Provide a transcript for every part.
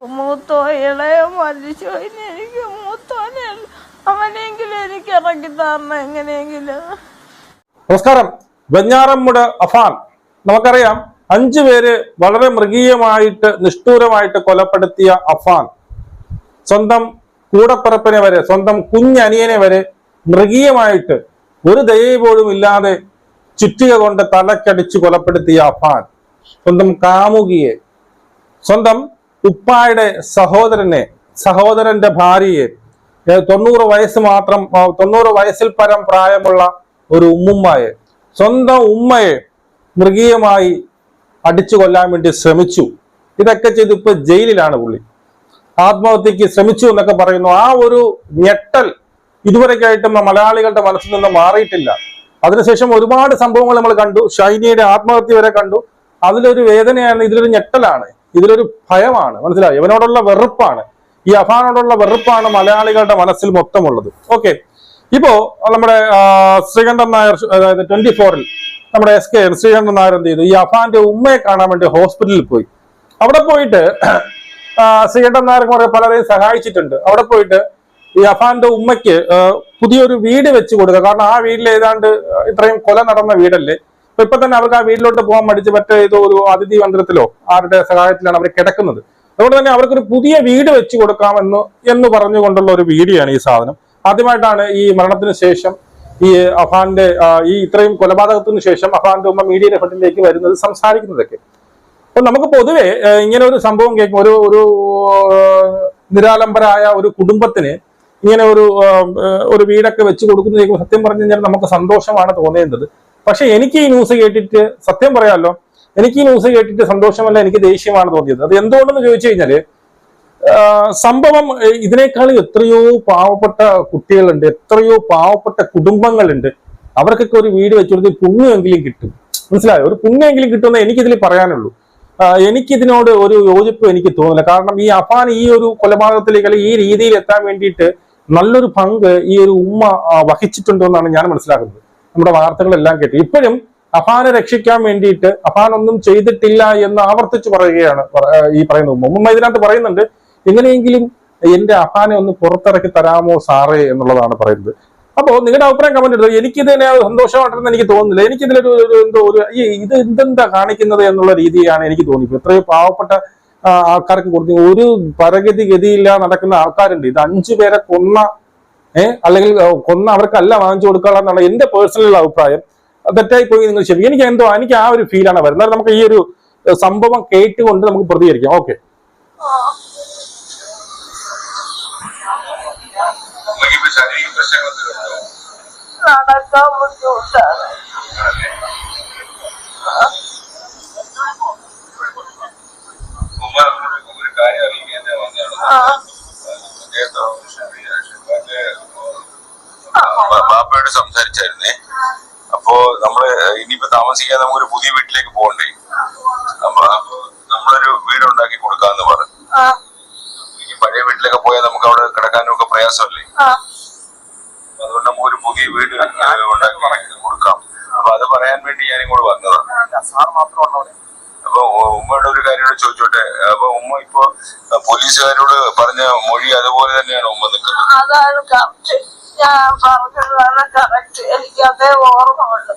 മൂത്തോ ഇളയ മരിച്ചു എനിക്ക് മൂത്തോനെ അവനെങ്കിലും എനിക്ക് ഇറക്കി തരണം എങ്ങനെയെങ്കിലും. നമസ്കാരം. വെഞ്ഞാറമ്മൂട് അഫാൻ നമുക്കറിയാം, 5 പേര് വളരെ മൃഗീയമായിട്ട് നിഷ്ഠൂരമായിട്ട് കൊലപ്പെടുത്തിയ അഫാൻ സ്വന്തം കൂടപ്പിറപ്പിനെ വരെ, സ്വന്തം കുഞ്ഞനിയനെ വരെ മൃഗീയമായിട്ട് ഒരു ദയ പോലും ഇല്ലാതെ ചുറ്റിക കൊണ്ട് തലക്കടിച്ച് കൊലപ്പെടുത്തിയ അഫാൻ സ്വന്തം കാമുകിയെ, സ്വന്തം ഉപ്പായുടെ സഹോദരന്റെ ഭാര്യയെ, 90 വയസ്സ് മാത്രം 90 വയസ്സിൽ പരം പ്രായമുള്ള ഒരു ഉമ്മുമ്മയെ, സ്വന്തം ഉമ്മയെ മൃഗീയമായി അടിച്ചു കൊല്ലാൻ വേണ്ടി ശ്രമിച്ചു. ഇതൊക്കെ ചെയ്ത് ഇപ്പൊ ജയിലിലാണ് പുള്ളി. ആത്മഹത്യക്ക് ശ്രമിച്ചു എന്നൊക്കെ പറയുന്നു. ആ ഒരു ഞെട്ടൽ ഇതുവരെയായിട്ടും മലയാളികളുടെ മനസ്സിൽ നിന്ന് മാറിയിട്ടില്ല. അതിനുശേഷം ഒരുപാട് സംഭവങ്ങൾ നമ്മൾ കണ്ടു. ഷൈനിയുടെ ആത്മഹത്യ വരെ കണ്ടു. അതിലൊരു വേദനയാണ്, ഇതിലൊരു ഞെട്ടലാണ്, ഇതിലൊരു ഭയമാണ്. മനസ്സിലായി? ഇവനോടുള്ള വെറുപ്പാണ്, ഈ അഫാനോടുള്ള വെറുപ്പാണ് മലയാളികളുടെ മനസ്സിൽ മൊത്തമുള്ളത്. ഓക്കെ, ഇപ്പോ നമ്മുടെ ശ്രീകണ്ഠൻ നായർ, അതായത് 24-ൽ നമ്മുടെ SK ശ്രീകണ്ഠൻ നായർ എന്ത് ചെയ്തു? ഈ അഫാന്റെ ഉമ്മയെ കാണാൻ വേണ്ടി ഹോസ്പിറ്റലിൽ പോയി. അവിടെ പോയിട്ട് ശ്രീകണ്ഠൻ നായർ പലരെയും സഹായിച്ചിട്ടുണ്ട്. അവിടെ പോയിട്ട് ഈ അഫാന്റെ ഉമ്മയ്ക്ക് പുതിയൊരു വീട് വെച്ച് കൊടുക്കുക. കാരണം ആ വീട്ടിൽ ഏതാണ്ട് ഇത്രയും കൊല നടന്ന വീടല്ലേ. ഇപ്പൊ തന്നെ അവർക്ക് ആ വീട്ടിലോട്ട് പോകാൻ മടിച്ച് മറ്റേ ഏതോ ഒരു അതിഥി മന്ദിരത്തിലോ ആരുടെ സഹായത്തിലാണ് അവർ കിടക്കുന്നത്. അതുകൊണ്ട് തന്നെ അവർക്കൊരു പുതിയ വീട് വെച്ച് കൊടുക്കാമെന്ന് പറഞ്ഞുകൊണ്ടുള്ള ഒരു വീഡിയോ ആണ് ഈ സാധനം. ആദ്യമായിട്ടാണ് ഈ മരണത്തിന് ശേഷം, ഈ അഫാന്റെ ഈ ഇത്രയും കൊലപാതകത്തിന് ശേഷം അഫാന്റെ ഉമ്മ മീഡിയയുടെ ഫ്രണ്ടിലേക്ക് വരുന്നത്, സംസാരിക്കുന്നതൊക്കെ. അപ്പൊ നമുക്ക് പൊതുവെ ഇങ്ങനെ ഒരു സംഭവം കേൾക്കും, ഒരു നിരാലംബരായ ഒരു കുടുംബത്തിന് ഇങ്ങനെ ഒരു വീടൊക്കെ വെച്ച് കൊടുക്കുന്ന സത്യം പറഞ്ഞു കഴിഞ്ഞാൽ നമുക്ക് സന്തോഷമാണ് തോന്നേണ്ടത്. പക്ഷെ എനിക്ക് ഈ ന്യൂസ് കേട്ടിട്ട്, സത്യം പറയാമല്ലോ, എനിക്ക് ഈ ന്യൂസ് കേട്ടിട്ട് സന്തോഷമല്ല, എനിക്ക് ദേഷ്യമാണ് തോന്നിയത്. അത് എന്തുകൊണ്ടെന്ന് ചോദിച്ചു കഴിഞ്ഞാല്, സംഭവം ഇതിനേക്കാൾ എത്രയോ പാവപ്പെട്ട കുട്ടികളുണ്ട്, എത്രയോ പാവപ്പെട്ട കുടുംബങ്ങളുണ്ട്. അവർക്കൊക്കെ ഒരു വീട് വെച്ചു കൊടുത്ത് പുണ്യമെങ്കിലും കിട്ടും. മനസ്സിലായോ? ഒരു പുണ്യമെങ്കിലും കിട്ടുമെന്ന് എനിക്കിതിൽ പറയാനുള്ളൂ. എനിക്കിതിനോട് ഒരു യോജിപ്പ് എനിക്ക് തോന്നില്ല. കാരണം ഈ അഫാൻ ഈ ഒരു കൊലപാതകത്തിലേക്ക്, അല്ലെങ്കിൽ ഈ രീതിയിൽ എത്താൻ വേണ്ടിയിട്ട് നല്ലൊരു പങ്ക് ഈ ഒരു ഉമ്മ വഹിച്ചിട്ടുണ്ടോ എന്നാണ് ഞാൻ മനസ്സിലാക്കുന്നത്. നമ്മുടെ വാർത്തകളെല്ലാം കേട്ടു. ഇപ്പോഴും അഫാനെ രക്ഷിക്കാൻ വേണ്ടിയിട്ട് അഫാൻ ഒന്നും ചെയ്തിട്ടില്ല എന്ന് ആവർത്തിച്ച് പറയുകയാണ് ഈ പറയുന്ന ഉമ്മ. ഉമ്മ ഇതിനകത്ത് പറയുന്നുണ്ട്, എങ്ങനെയെങ്കിലും എന്റെ അഫാനെ ഒന്ന് പുറത്തിറക്കി തരാമോ സാറേ എന്നുള്ളതാണ് പറയുന്നത്. അപ്പോ നിങ്ങളുടെ അഭിപ്രായം കമന്റ് ഇടുന്നത്. എനിക്കിതിനെ സന്തോഷമായിട്ടെന്ന് എനിക്ക് തോന്നുന്നില്ല. എനിക്കിതിലൊരു ഇത് എന്തെന്താ കാണിക്കുന്നത് എന്നുള്ള രീതിയാണ് എനിക്ക് തോന്നിയത്. എത്രയോ പാവപ്പെട്ട ആൾക്കാർക്ക് കൊടുത്തു ഒരു ഗതിയില്ല നടക്കുന്ന ആൾക്കാരുണ്ട്. ഇത് 5 പേരെ അല്ലെങ്കിൽ കൊന്ന അവർക്കല്ല വാങ്ങിച്ചു കൊടുക്കുക എന്നുള്ള എന്റെ പേഴ്സണൽ അഭിപ്രായം. തെറ്റായി പോയി നിങ്ങൾ ശരി. എനിക്ക് ആ ഒരു ഫീലാണ് വരുന്നത്. നമുക്ക് ഈ ഒരു സംഭവം കേട്ടുകൊണ്ട് നമുക്ക് പ്രതികരിക്കാം. ഓക്കെ, നടക്കാൻ ബുദ്ധിമുട്ടാണ്. ബാപ്പയോട് സംസാരിച്ചായിരുന്നേ. അപ്പോ നമ്മള് ഇനിയിപ്പോ താമസിക്കാൻ നമുക്കൊരു പുതിയ വീട്ടിലേക്ക് പോകണ്ടേ. അപ്പൊ നമ്മളൊരു വീടുണ്ടാക്കി കൊടുക്കാന്ന് പറഞ്ഞു. ഈ പഴയ വീട്ടിലൊക്കെ പോയാൽ നമുക്ക് അവിടെ കിടക്കാനും ഒക്കെ പ്രയാസമല്ലേ. അതുകൊണ്ട് നമുക്കൊരു പുതിയ വീട് ഉണ്ടാക്കി കൊടുക്കാം. അപ്പൊ അത് പറയാൻ വേണ്ടി ഞാനും കൂടെ വന്നതാണ്. അപ്പൊ ഉമ്മയുടെ ഒരു കാര്യം ചോദിച്ചോട്ടെ. അപ്പൊ ഉമ്മ ഇപ്പൊ പോലീസുകാരോട് പറഞ്ഞ മൊഴി അതുപോലെ തന്നെയാണ് ഉമ്മ നിൽക്കുന്നത്? അതാണ് കറക്റ്റ്. ഞാൻ പറഞ്ഞതാണ് കറക്റ്റ്. എനിക്ക് അതേ ഓർമ്മയുണ്ട്.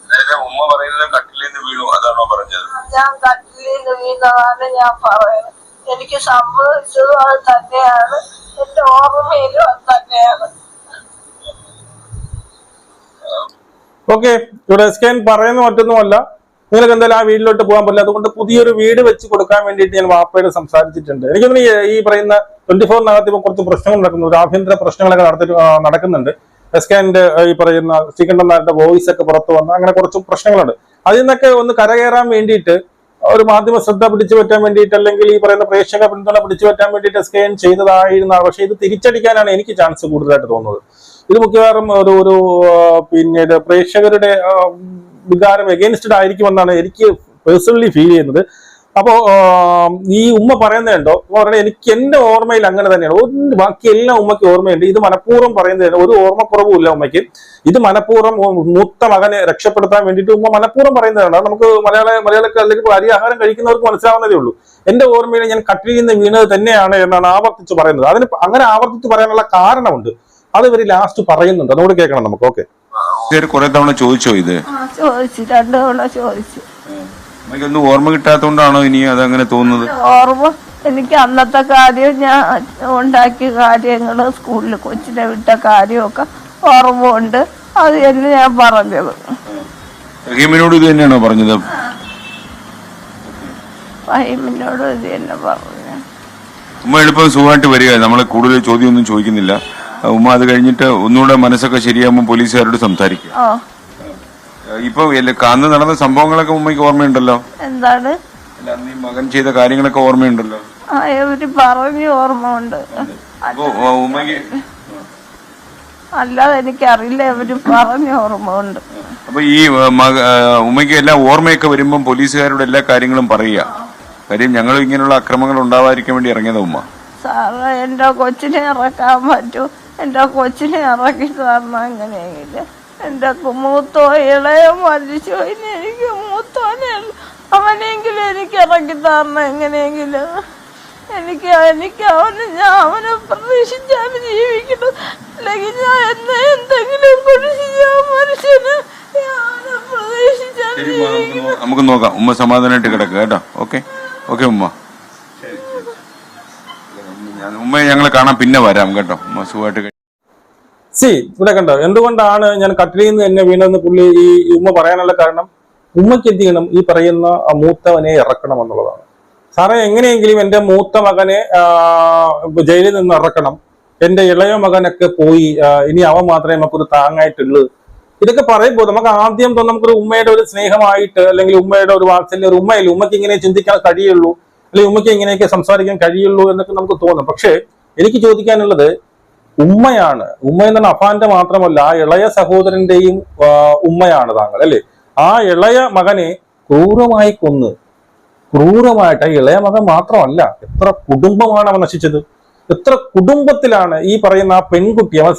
അതായത് ഉമ്മ പറയുന്നത് കട്ടിലിൽ നിന്ന് വീണു അതാണോ പറഞ്ഞത്? ഞാൻ കട്ടിലിൽ നിന്ന് വീണതാണ് ഞാൻ പറയുന്നത്. എനിക്ക് സംഭവിച്ചതും അത് തന്നെയാണ്, എന്റെ ഓർമ്മയിലും അത് തന്നെയാണ്. ഓക്കെ, ഇവിടെ SK പറയുന്ന മറ്റൊന്നുമല്ല, നിങ്ങൾക്ക് എന്തായാലും ആ വീട്ടിലോട്ട് പോകാൻ പറ്റില്ല. അതുകൊണ്ട് പുതിയൊരു വീട് വെച്ച് കൊടുക്കാൻ വേണ്ടിയിട്ട് ഞാൻ വാപ്പയോട് സംസാരിച്ചിട്ടുണ്ട്. എനിക്കൊന്നും ഈ പറയുന്ന 24-നകത്ത് ഇപ്പൊ കുറച്ച് പ്രശ്നങ്ങൾ നടക്കുന്നു, ഒരു ആഭ്യന്തര പ്രശ്നങ്ങളൊക്കെ നടക്കുന്നുണ്ട്. SK ഈ പറയുന്ന ശ്രീകണ്ഠൻ നായരുടെ വോയിസ് ഒക്കെ പുറത്തു വന്ന അങ്ങനെ കുറച്ച് പ്രശ്നങ്ങളുണ്ട്. അതിൽ നിന്നൊക്കെ ഒന്ന് കരകയറാൻ വേണ്ടിയിട്ട്, ഒരു മാധ്യമ ശ്രദ്ധ പിടിച്ചു പറ്റാൻ വേണ്ടിയിട്ട്, അല്ലെങ്കിൽ ഈ പറയുന്ന പ്രേക്ഷക പിന്തുണ പിടിച്ചു പറ്റാൻ വേണ്ടിയിട്ട് SK ചെയ്തതായിരുന്നാണ്. പക്ഷെ ഇത് തിരിച്ചടിക്കാനാണ് എനിക്ക് ചാൻസ് കൂടുതലായിട്ട് തോന്നുന്നത്. ഇത് മിക്കവാറും ഒരു പിന്നീട് പ്രേക്ഷകരുടെ വികാരം എഗെയിൻസ്റ്റഡ് ആയിരിക്കുമെന്നാണ് എനിക്ക് പേഴ്സണലി ഫീൽ ചെയ്യുന്നത്. അപ്പോ ഈ ഉമ്മ പറയുന്നുണ്ടോ പറഞ്ഞാൽ എനിക്ക് എന്റെ ഓർമ്മയിൽ അങ്ങനെ തന്നെയാണ്. ബാക്കി എല്ലാം ഉമ്മയ്ക്ക് ഓർമ്മയുണ്ട്. ഇത് മനഃപൂർവ്വം പറയുന്നതാണ്, ഒരു ഓർമ്മക്കുറവുമില്ല ഉമ്മയ്ക്ക്. ഇത് മനഃപൂർവ്വം മൂത്ത മകനെ രക്ഷപ്പെടുത്താൻ വേണ്ടിയിട്ട് ഉമ്മ മനഃപൂർവ്വം പറയുന്നതാണ്. നമുക്ക് മലയാളിക്ക് അല്ലെങ്കിൽ അരിയാഹാരം കഴിക്കുന്നവർക്ക് മനസ്സിലാവുന്നതേ ഉള്ളൂ. എന്റെ ഓർമ്മയിൽ ഞാൻ കട്ടിലിൽ നിന്ന് വീണത് തന്നെയാണ് എന്നാണ് ആവർത്തിച്ച് പറയുന്നത്. അതിന് അങ്ങനെ ആവർത്തിച്ച് പറയാനുള്ള കാരണമുണ്ട്, അത് ഇവര് ലാസ്റ്റ് പറയുന്നുണ്ട്. അതുകൊണ്ട് കേൾക്കണം നമുക്ക്. ഓക്കെ, കുറെ തവണ ചോദിച്ചോ ഇത്? ചോദിച്ചു, 2 തവണ ചോദിച്ചു. ഒന്നും ഓർമ്മ കിട്ടാത്തോണ്ടാണോ ഇനി അതങ്ങനെ തോന്നുന്നത്? ഓർമ്മ എനിക്ക് അന്നത്തെ കാര്യം, ഞാൻ ഉണ്ടാക്കിയ കാര്യങ്ങള്, സ്കൂളിൽ കൊച്ചിനെ വിട്ട കാര്യമൊക്കെ ഓർമ്മ ഉണ്ട്. അത് തന്നെ ഞാൻ പറഞ്ഞത്. റഹീമിനോട് ഇത് തന്നെയാണോ പറഞ്ഞത്? ഫഹീമിനോട് ഇത് തന്നെ പറഞ്ഞു. ഉമ്മ എളുപ്പം സുഖമായിട്ട് വരിക, നമ്മളെ കൂടുതൽ ചോദ്യമൊന്നും ചോദിക്കുന്നില്ല. ഉമ്മ അത് കഴിഞ്ഞിട്ട് ഒന്നുകൂടെ മനസ്സൊക്കെ ശരിയാകുമ്പോൾ പോലീസുകാരോട് സംസാരിക്കുക. ഇപ്പൊ അന്ന് നടന്ന സംഭവങ്ങളൊക്കെ ഉമ്മയ്ക്ക് ഓർമ്മയുണ്ടല്ലോ? എന്താണ്? അന്ന് ഈ മകൻ ചെയ്ത കാര്യങ്ങളൊക്കെ ഓർമ്മയുണ്ടല്ലോ? ഇവര് പറഞ്ഞു ഓർമ്മ ഉണ്ട്. ഉമ്മയ്ക്ക് അല്ലാതെ എനിക്കറിയില്ല, ഇവര് പറഞ്ഞു ഓർമ്മ ഉണ്ട്. അപ്പൊ ഈ ഉമ്മയ്ക്ക് എല്ലാം ഓർമ്മയൊക്കെ വരുമ്പം പോലീസുകാരോട് എല്ലാ കാര്യങ്ങളും പറയുക. കാര്യം ഞങ്ങൾ ഇങ്ങനെയുള്ള അക്രമങ്ങൾ ഉണ്ടാവാതിരിക്കാൻ വേണ്ടി ഇറങ്ങിയതാ ഉമ്മ. സാറേ, എന്റെ കൊച്ചിനെ ഇറക്കാൻ പറ്റൂ, എന്റെ കൊച്ചിനെ ഇറക്കി തരണം. എങ്ങനെയെങ്കിലും എന്റെ മൂത്തോ ഇളയോ മരിച്ചു, ഇനി എനിക്ക് മൂത്തോനെ അവനെങ്കിലും എനിക്ക് ഇറക്കി തരണം. എങ്ങനെയെങ്കിലും എനിക്ക് അവനെ പ്രതീക്ഷിച്ചാണ് ജീവിക്കണം. അല്ലെങ്കിൽ ഞാൻ എന്തെങ്കിലും കുറിച്ച് ഞാൻ മനുഷ്യന് പ്രതീക്ഷിച്ചാണ് ജീവിക്കണം. നമുക്ക് നോക്കാം. ഉമ്മ സമാധാനമായിട്ട് കിടക്കുക കേട്ടോ. ഓക്കെ ഓക്കെ ഉമ്മ. ഉമ്മയെ ഞങ്ങൾ കാണാൻ പിന്നെ വരാം കേട്ടോ. ഉമ്മ സുഖമായിട്ട്. ഇവിടെ കണ്ടോ എന്തുകൊണ്ടാണ് ഞാൻ കട്ടിലിൽ നിന്ന് എന്നെ വീണെന്ന് പുള്ളി ഈ ഉമ്മ പറയാനുള്ള കാരണം, ഉമ്മയ്ക്ക് എന്ത് ചെയ്യണം, ഈ പറയുന്ന മൂത്തവനെ ഇറക്കണം എന്നുള്ളതാണ്. സാറേ, എങ്ങനെയെങ്കിലും എന്റെ മൂത്ത മകനെ ജയിലിൽ നിന്ന് ഇറക്കണം, എന്റെ ഇളയ മകനൊക്കെ പോയി, ഇനി അവൻ മാത്രമേ നമുക്കൊരു താങ്ങായിട്ടുള്ളൂ. ഇതൊക്കെ പറയുമ്പോൾ നമുക്ക് ആദ്യം നമുക്കൊരു ഉമ്മയുടെ ഒരു സ്നേഹമായിട്ട്, അല്ലെങ്കിൽ ഉമ്മയുടെ ഒരു വാത്സല്യം, ഒരു ഉമ്മയില്ല, ഉമ്മയ്ക്ക് ഇങ്ങനെ ചിന്തിക്കാൻ കഴിയുള്ളൂ, അല്ലെങ്കിൽ ഉമ്മയ്ക്ക് ഇങ്ങനെയൊക്കെ സംസാരിക്കാൻ കഴിയുള്ളൂ എന്നൊക്കെ നമുക്ക് തോന്നും. പക്ഷെ എനിക്ക് ചോദിക്കാനുള്ളത്, ഉമ്മയാണ്. ഉമ്മ എന്ന് പറഞ്ഞാൽ അഫാന്റെ മാത്രമല്ല, ആ ഇളയ സഹോദരന്റെയും ഉമ്മയാണ് താങ്കൾ, അല്ലേ? ആ ഇളയ മകനെ ക്രൂരമായി കൊന്ന്, ക്രൂരമായിട്ട്, ആ ഇളയ മകൻ മാത്രമല്ല, എത്ര കുടുംബമാണ് അവൻ നശിച്ചത്. എത്ര കുടുംബത്തിലാണ് ഈ പറയുന്ന ആ പെൺകുട്ടി, അവൻ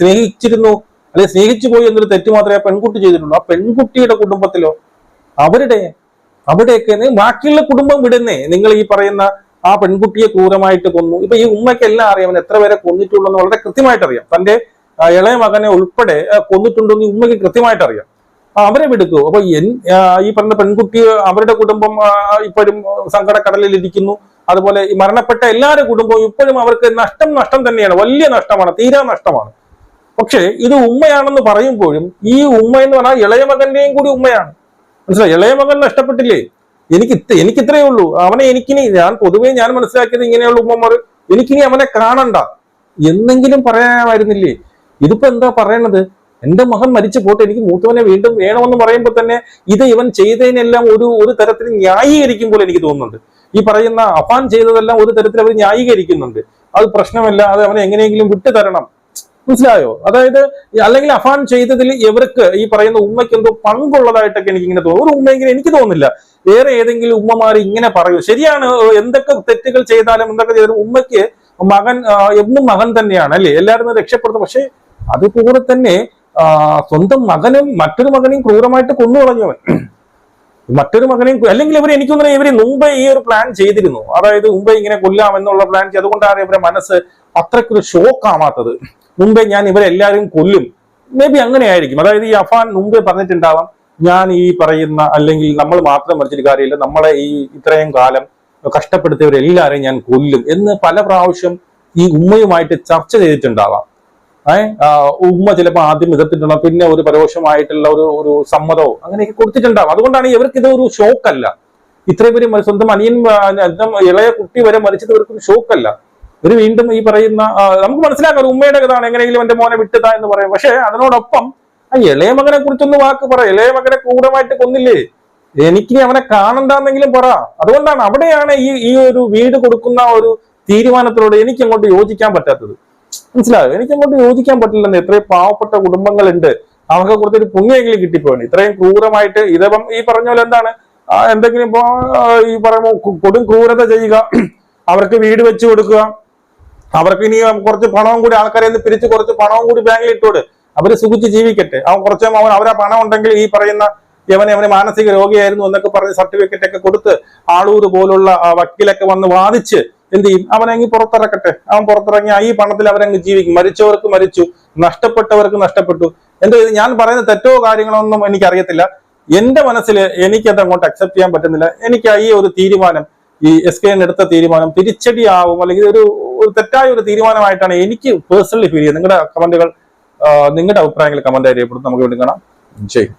സ്നേഹിച്ചിരുന്നു, അല്ലെങ്കിൽ സ്നേഹിച്ചു പോയി എന്നൊരു തെറ്റ് മാത്രമേ ആ പെൺകുട്ടി ചെയ്തിട്ടുള്ളൂ. ആ പെൺകുട്ടിയുടെ കുടുംബത്തിലോ, അവിടെയൊക്കെ ബാക്കിയുള്ള കുടുംബം വിടുന്നേ, നിങ്ങൾ ഈ പറയുന്ന ആ പെൺകുട്ടിയെ ക്രൂരമായിട്ട് കൊന്നു. ഇപ്പൊ ഈ ഉമ്മയ്ക്ക് എല്ലാം അറിയാം, അവൻ എത്ര പേരെ കൊന്നിട്ടുള്ളൂ വളരെ കൃത്യമായിട്ട് അറിയാം. തന്റെ ഇളയ മകനെ ഉൾപ്പെടെ കൊന്നിട്ടുണ്ടെന്ന് ഈ ഉമ്മയ്ക്ക് കൃത്യമായിട്ട് അറിയാം. അവരെ വിടുക്കൂ. അപ്പൊ ഈ പറഞ്ഞ പെൺകുട്ടി, അവരുടെ കുടുംബം ഇപ്പോഴും സങ്കടക്കടലിൽ ഇരിക്കുന്നു. അതുപോലെ ഈ മരണപ്പെട്ട എല്ലാവരുടെ കുടുംബവും ഇപ്പോഴും അവർക്ക് നഷ്ടം തന്നെയാണ്, വലിയ നഷ്ടമാണ്, തീരാ നഷ്ടമാണ്. പക്ഷെ ഇത് ഉമ്മയാണെന്ന് പറയുമ്പോഴും ഈ ഉമ്മ എന്ന് പറഞ്ഞാൽ ഇളയ മകന്റെയും കൂടി ഉമ്മയാണ്. മനസ്സിലായി? ഇളയ മകൻ നഷ്ടപ്പെട്ടില്ലേ? എനിക്ക് ഇത്രയേ ഉള്ളൂ. അവനെ എനിക്കിനി, പൊതുവെ ഞാൻ മനസ്സിലാക്കിയത് ഇങ്ങനെയുള്ള ഉമ്മമാർ, എനിക്കിനി അവനെ കാണണ്ട എന്നെങ്കിലും പറയാമായിരുന്നില്ലേ? ഇതിപ്പോ എന്താ പറയണത്? എന്റെ മകൻ മരിച്ചു പോട്ടെ, എനിക്ക് മൂത്തവനെ വീണ്ടും വേണമെന്ന് പറയുമ്പോൾ തന്നെ ഇത് ഇവൻ ചെയ്തതിനെല്ലാം ഒരു തരത്തിൽ ന്യായീകരിക്കും പോലെ എനിക്ക് തോന്നുന്നുണ്ട്. ഈ പറയുന്ന അഫാൻ ചെയ്തതെല്ലാം ഒരു തരത്തിൽ അവർ ന്യായീകരിക്കുന്നുണ്ട്. അത് പ്രശ്നമല്ല, അത് അവനെ എങ്ങനെയെങ്കിലും വിട്ടു തരണം. മനസ്സിലായോ? അതായത് അല്ലെങ്കിൽ അഫാൻ ചെയ്തതിൽ ഇവർക്ക്, ഈ പറയുന്ന ഉമ്മയ്ക്ക് എന്തോ പങ്കുള്ളതായിട്ടൊക്കെ എനിക്ക് ഇങ്ങനെ തോന്നുന്നു. ഒരു ഉമ്മയെങ്കിലും എനിക്ക് തോന്നുന്നില്ല വേറെ ഏതെങ്കിലും ഉമ്മമാർ ഇങ്ങനെ പറയൂ. ശരിയാണ്, എന്തൊക്കെ തെറ്റുകൾ ചെയ്താലും എന്തൊക്കെ ചെയ്താലും ഉമ്മയ്ക്ക് മകൻ എന്നും മകൻ തന്നെയാണ്, അല്ലേ? എല്ലാവരും രക്ഷപ്പെടുത്തും. പക്ഷെ അതുപോലെ തന്നെ സ്വന്തം മകനും മറ്റൊരു മകനെയും ക്രൂരമായിട്ട് കൊന്നു കളഞ്ഞവൻ, മറ്റൊരു മകനെയും, അല്ലെങ്കിൽ എനിക്ക് തോന്നുന്നത് ഇവര് മുമ്പേ ഈ ഒരു പ്ലാൻ ചെയ്തിരുന്നു. അതായത് മുമ്പേ ഇങ്ങനെ കൊല്ലാം എന്നുള്ള പ്ലാൻ ചെയ്ത്, അതുകൊണ്ടാണ് ഇവരെ മനസ്സ് അത്രയ്ക്കൊരു ഷോക്ക് ആവാത്തത്. മുമ്പേ ഞാൻ ഇവരെല്ലാവരും കൊല്ലും, മേ ബി അങ്ങനെ ആയിരിക്കും. അതായത് ഈ അഫാൻ മുമ്പേ പറഞ്ഞിട്ടുണ്ടാവാം, ഞാൻ ഈ പറയുന്ന, അല്ലെങ്കിൽ നമ്മൾ മാത്രം മരിച്ചിട്ട് കാര്യമില്ല, നമ്മളെ ഈ ഇത്രയും കാലം കഷ്ടപ്പെടുത്തിയവരെല്ലാവരെയും ഞാൻ കൊല്ലും എന്ന് പല പ്രാവശ്യം ഈ ഉമ്മയുമായിട്ട് ചർച്ച ചെയ്തിട്ടുണ്ടാവാം. ഉമ്മ ചിലപ്പോൾ ആദ്യം എതിർത്തിട്ടുണ്ടാവും, പിന്നെ ഒരു പരോക്ഷമായിട്ടുള്ള ഒരു സമ്മതവും അങ്ങനെയൊക്കെ കൊടുത്തിട്ടുണ്ടാവും. അതുകൊണ്ടാണ് ഇവർക്ക് ഇത് ഒരു ഷോക്കല്ല. ഇത്രയും പേര് സ്വന്തം അനിയൻ, ഇളയ കുട്ടി വരെ മരിച്ചത് ഇവർക്ക് ഒരു ഷോക്കല്ല. ഇവർ വീണ്ടും ഈ പറയുന്ന, നമുക്ക് മനസ്സിലാക്കാം ഉമ്മയുടെ കഥാണ്, എങ്ങനെയെങ്കിലും എന്റെ മോനെ വിട്ടുതാ എന്ന് പറയും. പക്ഷെ അതിനോടൊപ്പം ആ ഇളയ മകനെ കുറിച്ചൊന്ന് വാക്ക് പറ. ഇളയ മകനെ ക്രൂരമായിട്ട് കൊന്നില്ലേ, എനിക്കിനി അവനെ കാണണ്ടെന്നെങ്കിലും പറ. അതുകൊണ്ടാണ് അവിടെയാണ് ഈ ഒരു വീട് കൊടുക്കുന്ന ഒരു തീരുമാനത്തിലൂടെ എനിക്ക് അങ്ങോട്ട് യോജിക്കാൻ പറ്റാത്തത്. മനസ്സിലായോ? എനിക്ക് അങ്ങോട്ട് യോജിക്കാൻ പറ്റില്ലെന്ന്. എത്രയും പാവപ്പെട്ട കുടുംബങ്ങളുണ്ട്, അവർക്ക് കൊടുത്തൊരു പുണ്യെങ്കിലും കിട്ടിപ്പോയാണ്. ഇത്രയും ക്രൂരമായിട്ട് ഇതപ്പം ഈ പറഞ്ഞ പോലെ എന്താണ്, എന്തെങ്കിലും ഇപ്പോ ഈ പറയുമ്പോൾ കൊടും ക്രൂരത ചെയ്യുക, അവർക്ക് വീട് വെച്ചു കൊടുക്കുക, അവർക്ക് ഇനി കുറച്ച് പണവും കൂടി ആൾക്കാരെ പിരിച്ച് കുറച്ച് പണവും കൂടി ബാങ്കിൽ ഇട്ടോട്, അവര് സുഖിച്ച് ജീവിക്കട്ടെ. അവൻ കുറച്ച് അവരാ പണം ഉണ്ടെങ്കിൽ ഈ പറയുന്ന അവന് മാനസിക രോഗിയായിരുന്നു എന്നൊക്കെ പറഞ്ഞ് സർട്ടിഫിക്കറ്റ് ഒക്കെ കൊടുത്ത് ആളൂർ പോലുള്ള വക്കീലൊക്കെ വന്ന് വാദിച്ച് എന്ത് ചെയ്യും, അവനെങ്കിൽ പുറത്തിറക്കട്ടെ. അവൻ പുറത്തിറങ്ങി ഈ പണത്തിൽ അവരങ്ങ് ജീവിക്കും. മരിച്ചവർക്ക് മരിച്ചു, നഷ്ടപ്പെട്ടവർക്ക് നഷ്ടപ്പെട്ടു. ഞാൻ പറയുന്ന തെറ്റോ കാര്യങ്ങളൊന്നും എനിക്കറിയത്തില്ല. എന്റെ മനസ്സിൽ എനിക്കത് അങ്ങോട്ട് അക്സെപ്റ്റ് ചെയ്യാൻ പറ്റുന്നില്ല. എനിക്ക് ഈ ഒരു തീരുമാനം, ഈ SKN എടുത്ത തീരുമാനം തിരിച്ചടിയാവും, അല്ലെങ്കിൽ ഒരു തെറ്റായ ഒരു തീരുമാനമായിട്ടാണ് എനിക്ക് പേഴ്സണലി ഫീൽ ചെയ്യുന്നത്. നിങ്ങളുടെ കമന്റുകൾ, നിങ്ങളുടെ അഭിപ്രായങ്ങൾ കമന്റ് രേഖപ്പെടുത്തും. നമുക്ക് വീണ്ടും കാണാം. ജയ്.